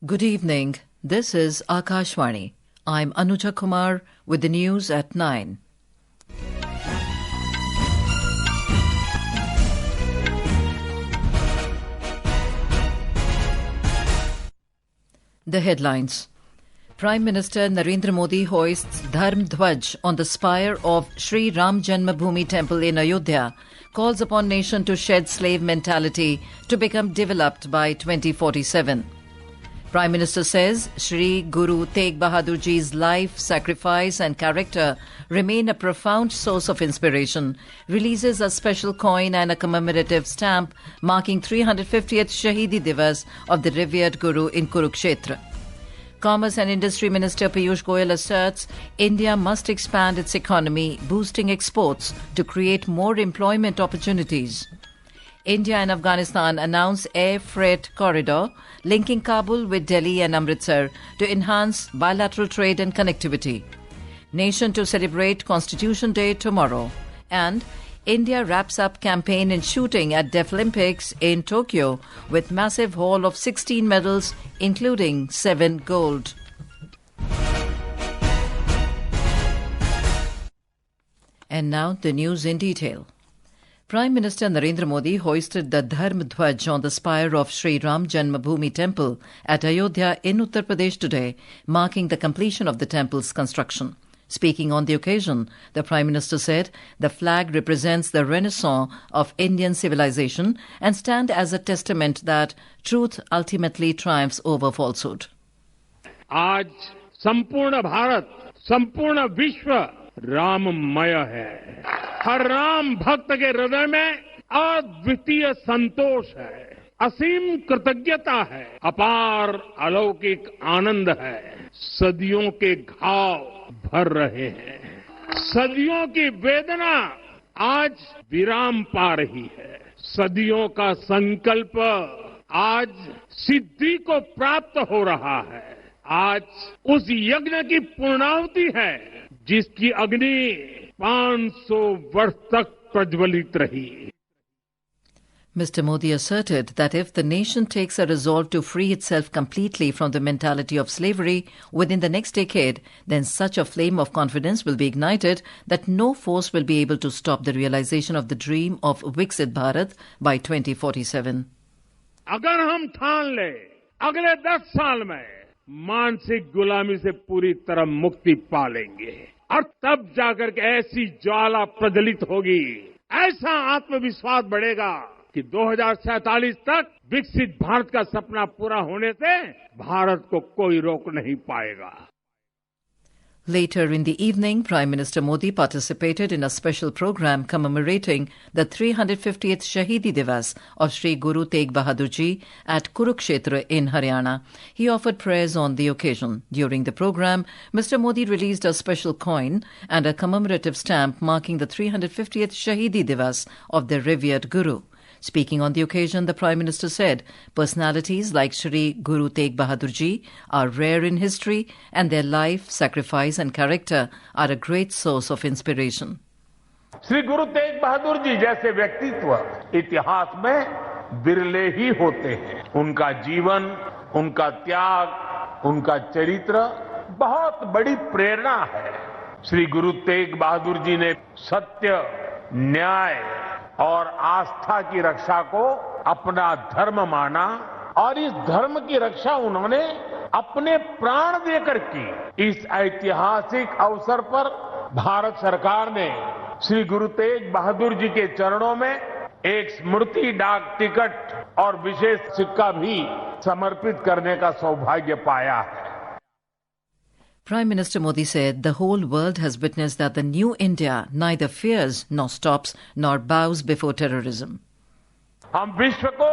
Good evening. This is Akashvani. I'm Anuja Kumar with the news at 9. The headlines. Prime Minister Narendra Modi hoists Dharma Dhwaja on the spire of Shri Ram Janmabhoomi Temple in Ayodhya, calls upon nation to shed slave mentality to become developed by 2047. Prime Minister says Shri Guru Tegh Bahadur Ji's life, sacrifice and character remain a profound source of inspiration, releases a special coin and a commemorative stamp marking 350th Shaheedi Diwas of the revered Guru in Kurukshetra. Commerce and Industry Minister Piyush Goyal asserts India must expand its economy, boosting exports to create more employment opportunities. India and Afghanistan announce air freight corridor linking Kabul with Delhi and Amritsar to enhance bilateral trade and connectivity. Nation to celebrate Constitution Day tomorrow. And India wraps up campaign in shooting at Deaflympics in Tokyo with massive haul of 16 medals, including 7 gold. And now the news in detail. Prime Minister Narendra Modi hoisted the Dharma Dhwaja on the spire of Shri Ram Janmabhoomi Temple at Ayodhya in Uttar Pradesh today, marking the completion of the temple's construction. Speaking on the occasion, the Prime Minister said the flag represents the renaissance of Indian civilization and stands as a testament that truth ultimately triumphs over falsehood. आज संपूर्ण भारत, संपूर्ण विश्व राममय है। हर राम भक्त के हृदय में अद्वितीय संतोष है, असीम कृतज्ञता है, अपार अलौकिक आनंद है। सदियों के घाव भर रहे हैं, सदियों की वेदना आज विराम पा रही है, सदियों का संकल्प आज सिद्धि को प्राप्त हो रहा है। आज उस यज्ञ की पूर्णाहुति है जिसकी अग्नि 500 वर्ष तक प्रज्वलित रही। Mr. Modi asserted that if the nation takes a resolve to free itself completely from the mentality of slavery within the next decade, then such a flame of confidence will be ignited that no force will be able to stop the realization of the dream of Viksit Bharat by 2047. अगर हम ठान ले अगले 10 साल में मानसिक गुलामी से पूरी तरह मुक्ति पा लेंगे और तब जाकर के ऐसी ज्वाला प्रज्वलित होगी, ऐसा आत्मविश्वास बढ़ेगा कि 2047 तक विकसित भारत का सपना पूरा होने से भारत को कोई रोक नहीं पाएगा। Later in the evening, Prime Minister Modi participated in a special program commemorating the 350th Shaheedi Diwas of Shri Guru Tegh Bahadur Ji at Kurukshetra in Haryana. He offered prayers on the occasion. During the program, Mr. Modi released a special coin and a commemorative stamp marking the 350th Shaheedi Diwas of the revered Guru. Speaking on the occasion, the Prime Minister said personalities like Shri Guru Tegh Bahadur Ji are rare in history and their life, sacrifice and character are a great source of inspiration. Shri Guru Tegh Bahadur ji जैसे व्यक्तित्व इतिहास में बिरले ही होते हैं। उनका जीवन, उनका त्याग, उनका चरित्र बहुत बड़ी प्रेरणा है। श्री गुरु तेग बहादुर जी ने सत्य, न्याय और आस्था की रक्षा को अपना धर्म माना और इस धर्म की रक्षा उन्होंने अपने प्राण देकर की। इस ऐतिहासिक अवसर पर भारत सरकार ने श्री गुरु तेग बहादुर जी के चरणों में एक स्मृति डाक टिकट और विशेष सिक्का भी समर्पित करने का सौभाग्य पाया है। Prime Minister Modi said the whole world has witnessed that the new India neither fears nor stops nor bows before terrorism. हम विश्व को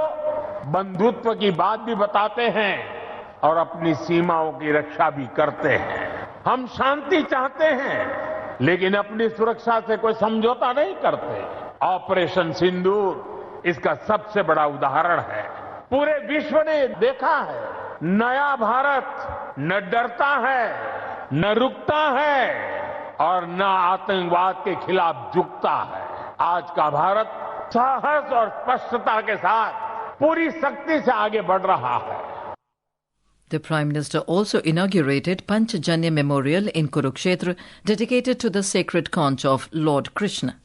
बंधुत्व की बात भी बताते हैं और अपनी सीमाओं की रक्षा भी करते हैं। हम शांति चाहते हैं लेकिन अपनी सुरक्षा से कोई समझौता नहीं करते। ऑपरेशन सिंदूर इसका सबसे बड़ा उदाहरण है। पूरे विश्व ने देखा है, नया भारत न डरता है, न रुकता है और न आतंकवाद के खिलाफ झुकता है। आज का भारत साहस और स्पष्टता के साथ पूरी शक्ति से आगे बढ़ रहा है। The Prime Minister also inaugurated Panchajanya Memorial in Kurukshetra, dedicated to the sacred conch of Lord Krishna.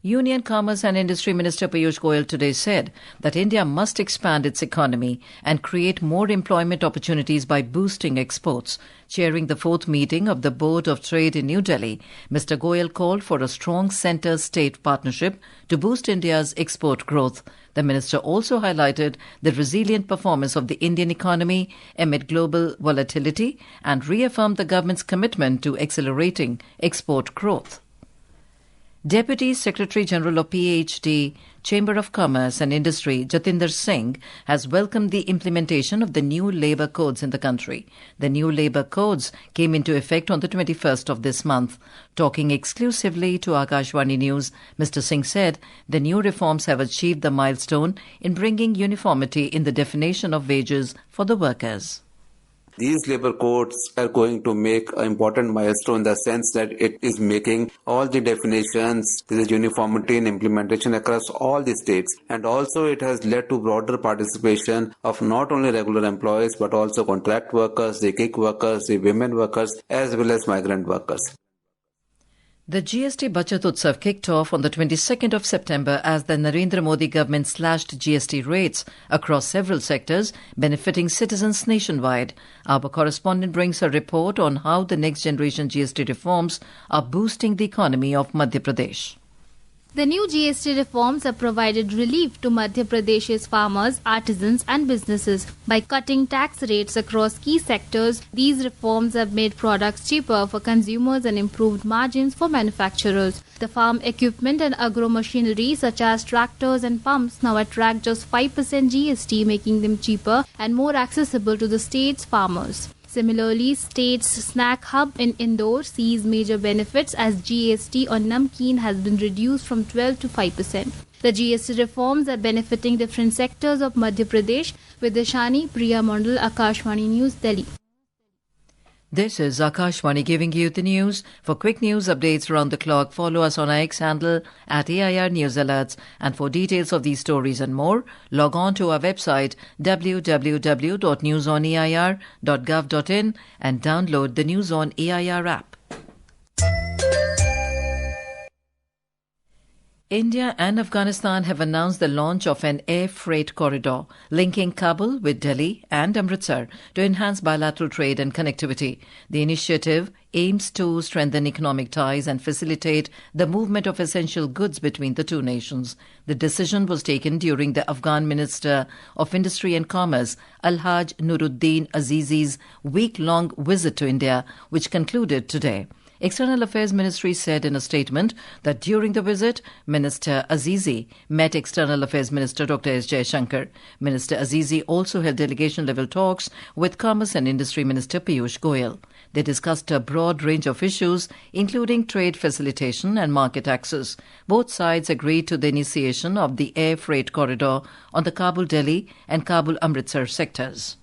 Union Commerce and Industry Minister Piyush Goyal today said that India must expand its economy and create more employment opportunities by boosting exports. Chairing the fourth meeting of the Board of Trade in New Delhi, Mr. Goyal called for a strong centre-state partnership to boost India's export growth. The minister also highlighted the resilient performance of the Indian economy amid global volatility and reaffirmed the government's commitment to accelerating export growth. Deputy Secretary General of PhD, Chamber of Commerce and Industry, Jatinder Singh, has welcomed the implementation of the new labour codes in the country. The new labour codes came into effect on the 21st of this month. Talking exclusively to Akashvani News, Mr. Singh said the new reforms have achieved the milestone in bringing uniformity in the definition of wages for the workers. These labour codes are going to make an important milestone in the sense that it is making all the definitions, there is uniformity in implementation across all the states, and also it has led to broader participation of not only regular employees but also contract workers, the gig workers, the women workers as well as migrant workers. The GST Bachat Utsav kicked off on the 22nd of September as the Narendra Modi government slashed GST rates across several sectors, benefiting citizens nationwide. Our correspondent brings a report on how the next generation GST reforms are boosting the economy of Madhya Pradesh. The new GST reforms have provided relief to Madhya Pradesh's farmers, artisans and businesses. By cutting tax rates across key sectors, these reforms have made products cheaper for consumers and improved margins for manufacturers. The farm equipment and agro-machinery such as tractors and pumps now attract just 5% GST, making them cheaper and more accessible to the state's farmers. Similarly, state's snack hub in Indore sees major benefits as GST on namkeen has been reduced from 12 to 5%. The GST reforms are benefiting different sectors of Madhya Pradesh. With Deshani, Priya Mondal, Akashvani News, Delhi. This is Akashvani giving you the news. For quick news updates around the clock, follow us on our X handle at AIR News Alerts. And for details of these stories and more, log on to our website www.newsoneir.gov.in and download the News on AIR app. India and Afghanistan have announced the launch of an air freight corridor linking Kabul with Delhi and Amritsar to enhance bilateral trade and connectivity. The initiative aims to strengthen economic ties and facilitate the movement of essential goods between the two nations. The decision was taken during the Afghan Minister of Industry and Commerce, Alhaj Nuruddin Azizi's week-long visit to India, which concluded today. External Affairs Ministry said in a statement that during the visit, Minister Azizi met External Affairs Minister Dr. S. Jaishankar. Minister Azizi also held delegation-level talks with Commerce and Industry Minister Piyush Goyal. They discussed a broad range of issues, including trade facilitation and market access. Both sides agreed to the initiation of the air freight corridor on the Kabul-Delhi and Kabul-Amritsar sectors.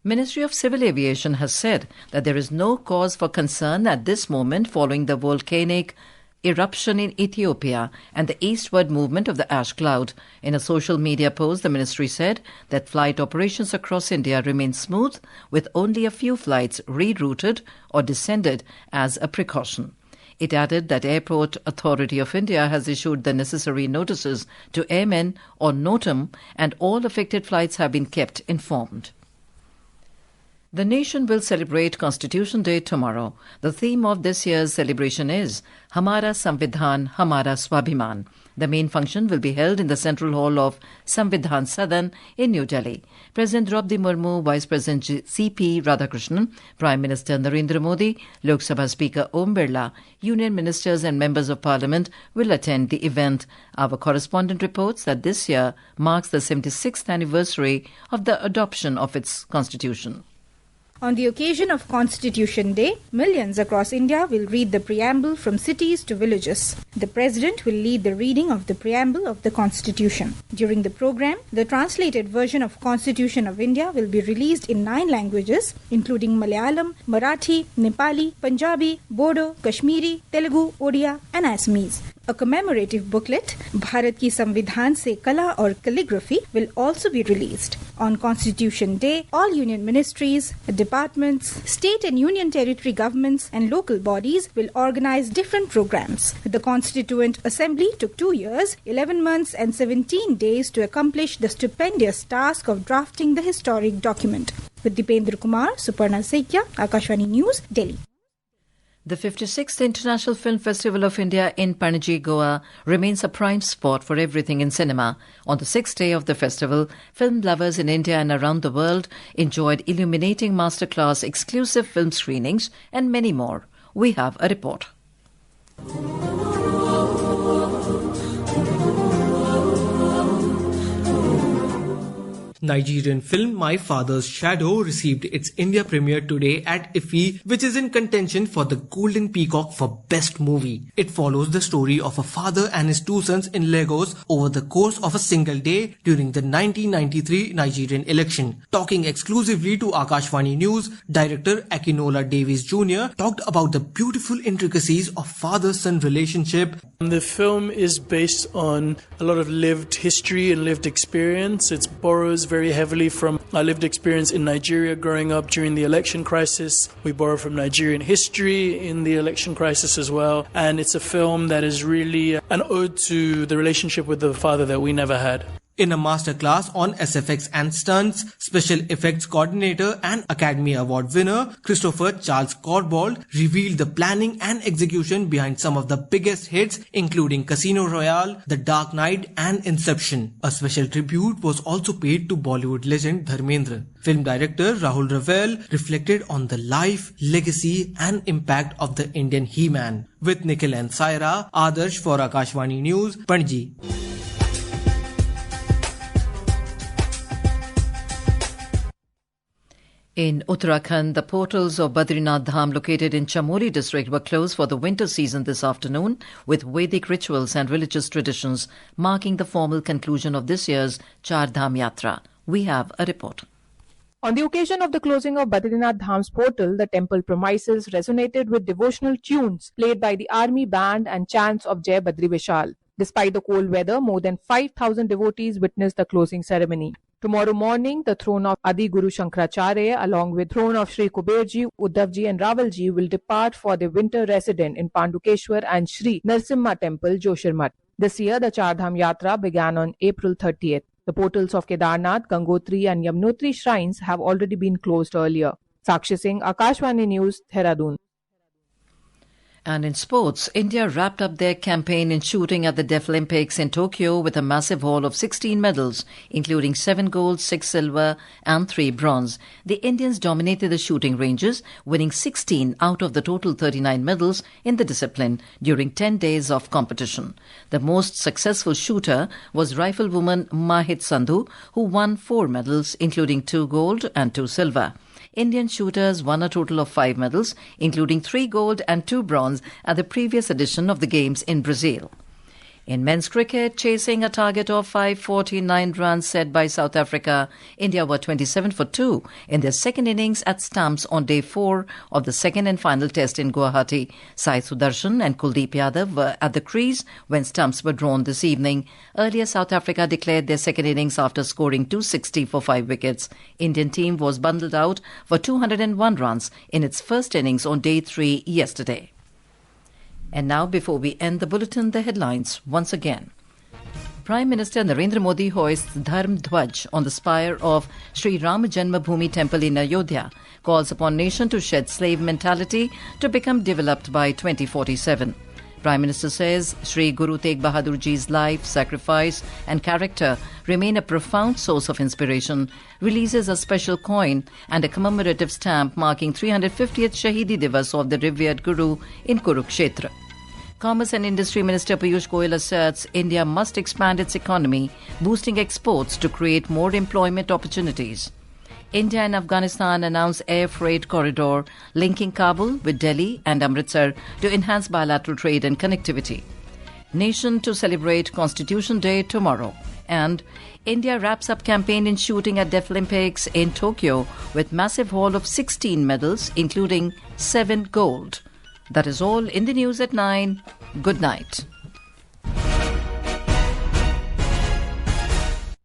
Ministry of Civil Aviation has said that there is no cause for concern at this moment following the volcanic eruption in Ethiopia and the eastward movement of the ash cloud. In a social media post, the ministry said that flight operations across India remain smooth, with only a few flights rerouted or descended as a precaution. It added that Airport Authority of India has issued the necessary notices to airmen or NOTAM, and all affected flights have been kept informed. The nation will celebrate Constitution Day tomorrow. The theme of this year's celebration is Hamara Samvidhan, Hamara Swabhiman. The main function will be held in the Central Hall of Samvidhan Sadan in New Delhi. President Draupadi Murmu, Vice President C.P. Radhakrishnan, Prime Minister Narendra Modi, Lok Sabha Speaker Om Birla, Union Ministers and Members of Parliament will attend the event. Our correspondent reports that this year marks the 76th anniversary of the adoption of its constitution. On the occasion of Constitution Day, millions across India will read the preamble from cities to villages. The President will lead the reading of the preamble of the Constitution. During the program, the translated version of Constitution of India will be released in 9 languages, including Malayalam, Marathi, Nepali, Punjabi, Bodo, Kashmiri, Telugu, Odia and Assamese. A commemorative booklet, Bharat Ki Samvidhan Se Kala or Calligraphy, will also be released. On Constitution Day, all union ministries, departments, state and union territory governments and local bodies will organize different programs. The Constituent Assembly took 2 years, 11 months and 17 days to accomplish the stupendous task of drafting the historic document. With Dipendra Kumar, Suparna Saikia, Akashvani News, Delhi. The 56th International Film Festival of India in Panaji, Goa remains a prime spot for everything in cinema. On the 6th day of the festival, film lovers in India and around the world enjoyed illuminating masterclass, exclusive film screenings and many more. We have a report. Nigerian film My Father's Shadow received its India premiere today at IFFI, which is in contention for the Golden Peacock for Best Movie. It follows the story of a father and his two sons in Lagos over the course of a single day during the 1993 Nigerian election. Talking exclusively to Akashvani News, director Akinola Davies Jr. talked about the beautiful intricacies of father-son relationship. The film is based on a lot of lived history and lived experience. It borrows very heavily from our lived experience in Nigeria growing up during the election crisis. We borrow from Nigerian history in the election crisis as well. And it's a film that is really an ode to the relationship with the father that we never had. In a masterclass on SFX and stunts, special effects coordinator and Academy Award winner Christopher Charles Corbould revealed the planning and execution behind some of the biggest hits, including Casino Royale, The Dark Knight and Inception. A special tribute was also paid to Bollywood legend Dharmendra. Film director Rahul Ravel reflected on the life, legacy and impact of the Indian He-Man. With Nikhil and Saira, Adarsh for Akashvani News, Panaji. In Uttarakhand, the portals of Badrinath Dham located in Chamoli district were closed for the winter season this afternoon, with Vedic rituals and religious traditions marking the formal conclusion of this year's Char Dham Yatra. We have a report. On the occasion of the closing of Badrinath Dham's portal, the temple premises resonated with devotional tunes played by the army band and chants of Jai Badri Vishal. Despite the cold weather, more than 5,000 devotees witnessed the closing ceremony. Tomorrow morning, the throne of Adi Guru Shankaracharya, along with throne of Shri Kuberji, Uddhavji and Ravalji, will depart for their winter residence in Pandukeshwar and Shri Narsimha Temple, Joshirmath. This year, the Char Dham Yatra began on April 30th. The portals of Kedarnath, Gangotri and Yamunotri shrines have already been closed earlier. Sakshi Singh, Akashvani News, Dehradun. And in sports, India wrapped up their campaign in shooting at the Deaflympics in Tokyo with a massive haul of 16 medals, including 7 gold, 6 silver and 3 bronze. The Indians dominated the shooting ranges, winning 16 out of the total 39 medals in the discipline during 10 days of competition. The most successful shooter was riflewoman Mahit Sandhu, who won 4 medals, including 2 gold and 2 silver. Indian shooters won a total of 5 medals, including 3 gold and 2 bronze at the previous edition of the Games in Brazil. In men's cricket, chasing a target of 549 runs set by South Africa, India were 27 for 2 in their second innings at stumps on day 4 of the second and final test in Guwahati. Sai Sudarshan and Kuldeep Yadav were at the crease when stumps were drawn this evening. Earlier, South Africa declared their second innings after scoring 260 for 5 wickets. Indian team was bundled out for 201 runs in its first innings on day 3 yesterday. And now, before we end the bulletin, the headlines once again. Prime Minister Narendra Modi hoists Dharma Dhwaja on the spire of Shri Ram Janmabhoomi Temple in Ayodhya, calls upon nation to shed slave mentality to become developed by 2047. Prime Minister says Shri Guru Tegh Bahadur Ji's life, sacrifice and character remain a profound source of inspiration, releases a special coin and a commemorative stamp marking 350th Shaheedi Diwas of the revered Guru in Kurukshetra. Commerce and Industry Minister Piyush Goyal asserts India must expand its economy, boosting exports to create more employment opportunities. India and Afghanistan announce air freight corridor linking Kabul with Delhi and Amritsar to enhance bilateral trade and connectivity. Nation to celebrate Constitution Day tomorrow. And India wraps up campaign in shooting at Deaflympics in Tokyo with massive haul of 16 medals, including 7 gold. That is all in the news at 9. Good night.